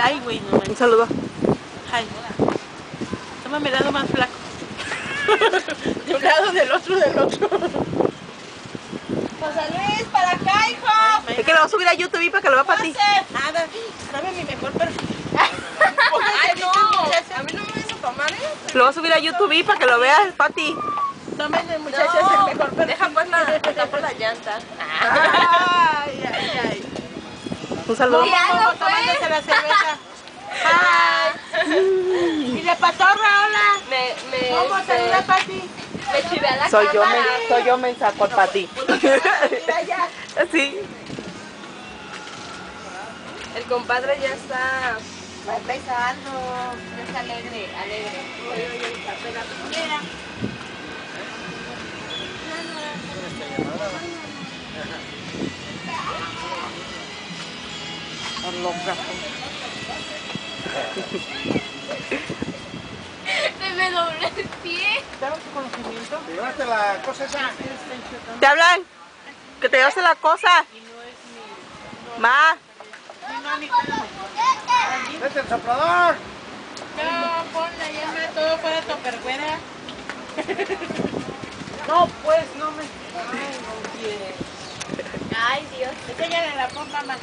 Ay, güey, no manches. Un saludo. Ay, tómame el lado más flaco. De un lado, del otro, del otro. José Luis, para acá, hijo. Es que lo voy a subir a YouTube para que lo vea para ti. Nada, dame mi mejor perfil. Ay, no. A mí no me viene a tomar, ¿eh? Lo voy a subir a YouTube para que lo veas para ti. Tómenle, muchachos, el mejor perfil. Deja pues la llanta. Ay, ay, ay. Un saludo. Vamos tomándose la cerveza. Ay. Y de patorra, hola. ¿Cómo saluda, Pati? Me chivé a la Soy cámara. yo me saco para ti. Mira ya. Sí. El compadre ya está. Va empezando. Ya está alegre. Apenas quiera. Se me dobló el pie. ¿Claro tu conocimiento? ¿Te llevaste la cosa esa? ¿Te hablan? Que te llevaste la cosa. Ma. Mi mami, espérame. ¡Vete el soplador! No, ponla, ya me todo fuera topergüera. No, pues, no me... Ay, Dios. Enséñale la pompa, mamá.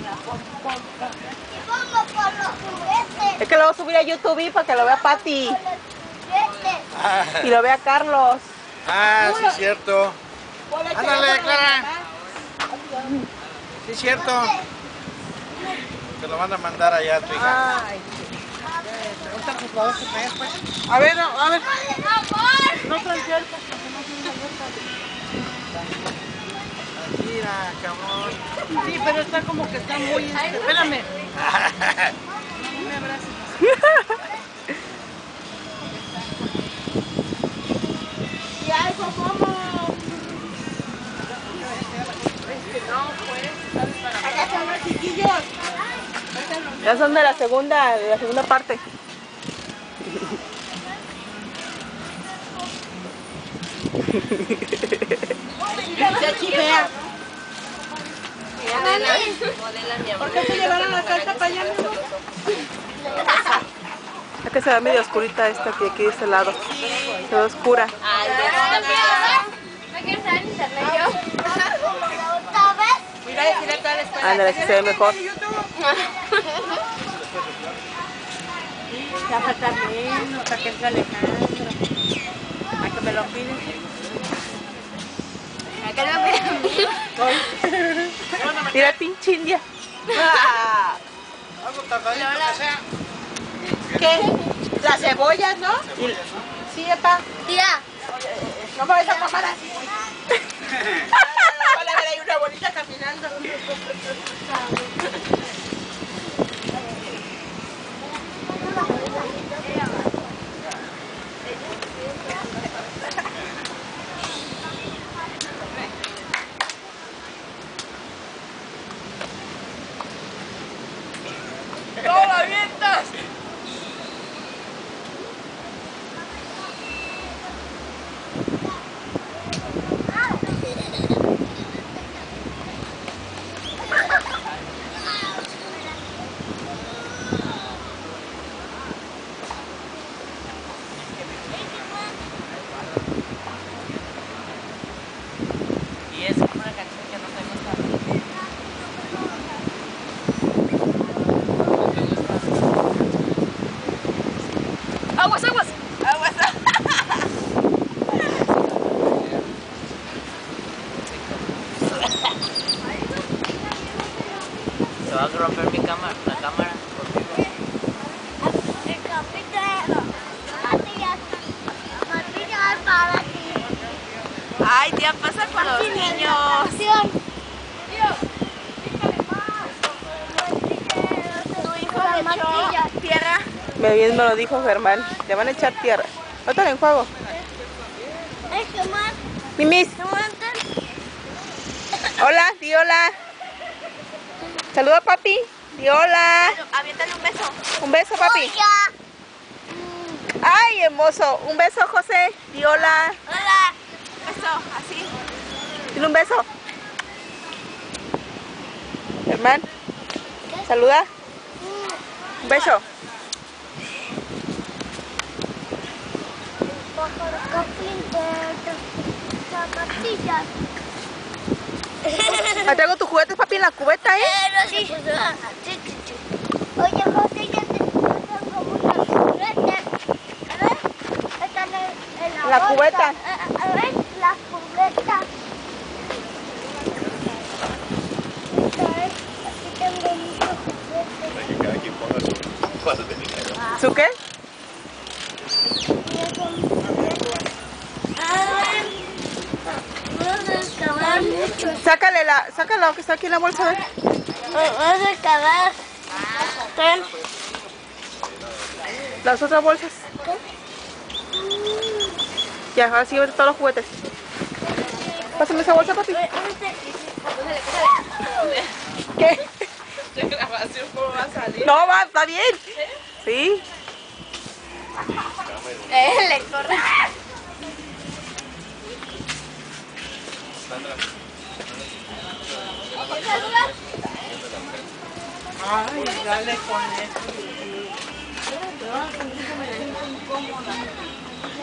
La pompa. Es que lo voy a subir a YouTube para que lo vea Pati. Y lo vea Carlos. Sí es cierto. Ándale, Clara. Sí es cierto. Te lo van a mandar allá a tu hija. Ay. ¿Dónde está el soplador que traes, pues? A ver, a ver. No tranquilo, porque no soy Mira, cabrón. Sí, pero está como que está muy... Espérame. No me abraces. ¿Y algo como? No, pues. Acá están los chiquillos. Ya son de la segunda parte. Ya chifea. Modela mi amor. ¿Por qué se llevaron la salsa para allá, mi amor? Es que se ve medio oscurita esta que aquí de este lado. Se ve oscura. Ay, Dios, ¿no quieres estar en internet yo? Mira, decirle a toda la escuela. Ándale, si se ve mejor. Ya falta menos para que entre Alejandro. Para que me lo piden. Acá no me Mira, pinche india. Algo tardadito que sea. ¿Qué? Las cebollas, ¿no? Sí, epa. Tía. No me vas a pasar así. Vale, a ver, hay una bolita caminando. ¡No la avientas! Y es como una canción que no te gusta. ¡Aguas, aguas! ¡Aguas! Se va a romper mi cámara, la cámara. Ay, tía, pasa con los niños. Tu hijo le echó tierra. Bien me lo dijo Germán. Le van a echar tierra. Ahorita en juego. Mimis. Hola, di hola. Saluda papi. Di hola. Aviéntale un beso. Un beso, papi. Ay, hermoso. Un beso, José. Di hola. Hola. Beso, así. Dile un beso. Germán. Saluda. Un beso. Traigo tus juguetes, papi, en la cubeta, ¿eh? Sí. Oye, José, ya tengo muchos juguetes. A ver, están en La bolsa. cubeta. A ver, la cubeta. Aquí tengo muchos juguetes. Para que cada quien ponga su vaso de dinero. ¿Su qué? Mira, son mis juguetes. Vamos a excavar muchos. Sácala que está aquí en la bolsa, a ver. Vamos a excavar. Ten. Las otras bolsas. Ya, ahora sí, todos los juguetes. Pásame esa bolsa, papi. ¿Qué? ¿Esta grabación cómo va a salir? No, va, está bien. Sí. Le corre. Ay, dale con eso.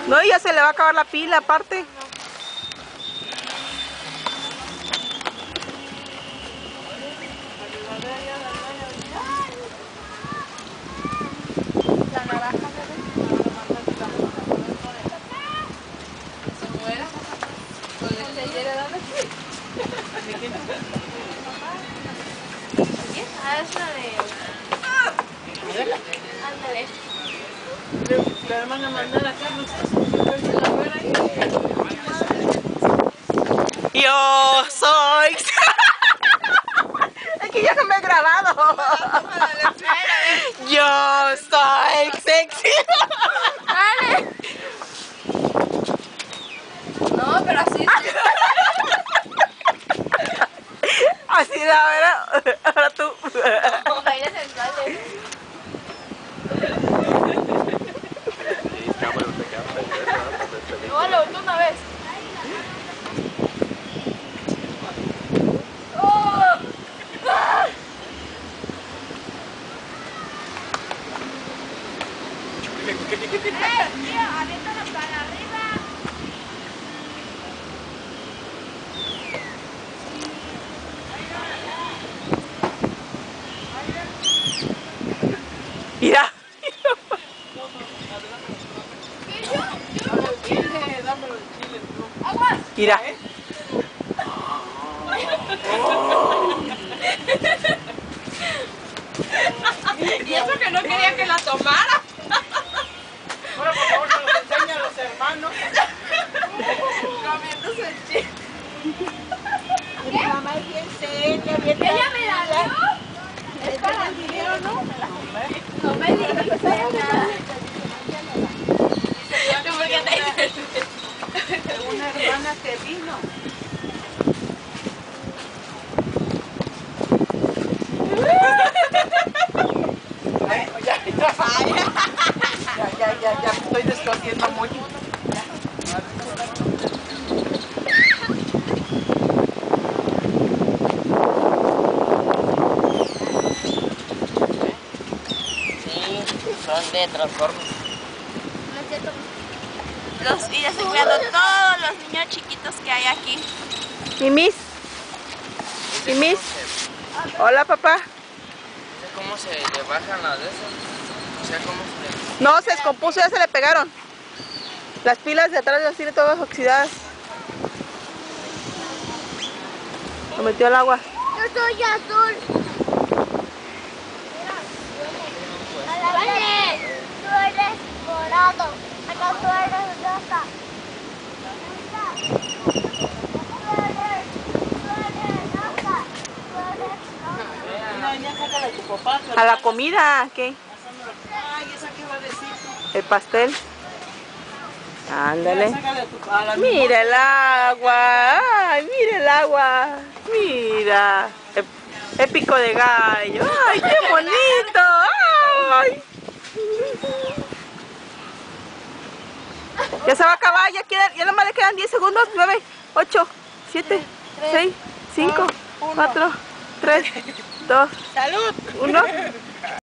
No, ya se le va a acabar la pila, aparte. Le van a mandar a Carlos a su la abuela ahí. Yo soy... Es que yo no me he grabado. Yo soy sexy. No, pero así. Así de ahora tú. Con bailes sensuales. No, la última vez. Tío, aviéntalo para arriba. Mira. Mira. Y eso que no quería que la tomara. Ahora, por favor, se los enseña a los hermanos. Comiéndose el chile. Mi mamá es bien seria, bien ¿Ella me la dio? Es para el video, ¿no? No me digas nada. ¿Tú por qué te dices? Una hermana que vino. Ya, me estoy descosiendo mucho. Sí, son de Transformers. No es cierto. Y ya estoy cuidando todos los niños chiquitos que hay aquí. ¿Y Miss? ¿Y Miss? Hola, papá. No sé cómo se le bajan las de esas. O sea, cómo se le... No, se descompuso, ya se le pegaron. Las pilas de atrás las tiene todas oxidadas. Lo metió al agua. Yo soy azul. Vale, tú eres morado. Acá tú eres rosa. Tú eres rosa. No, ya sácala a tu papá. A la comida, ¿qué? Ay, ¿esa qué va a decir? El pastel. Ándale. Sácala a la Mira el agua. Ay, mira el agua. Mira. El pico de gallo. Ay, qué bonito. Ay. Ya se va a acabar, ya nomás le quedan 10 segundos. 9, 8, 7, 6, 5, 4, 3, 2, 1.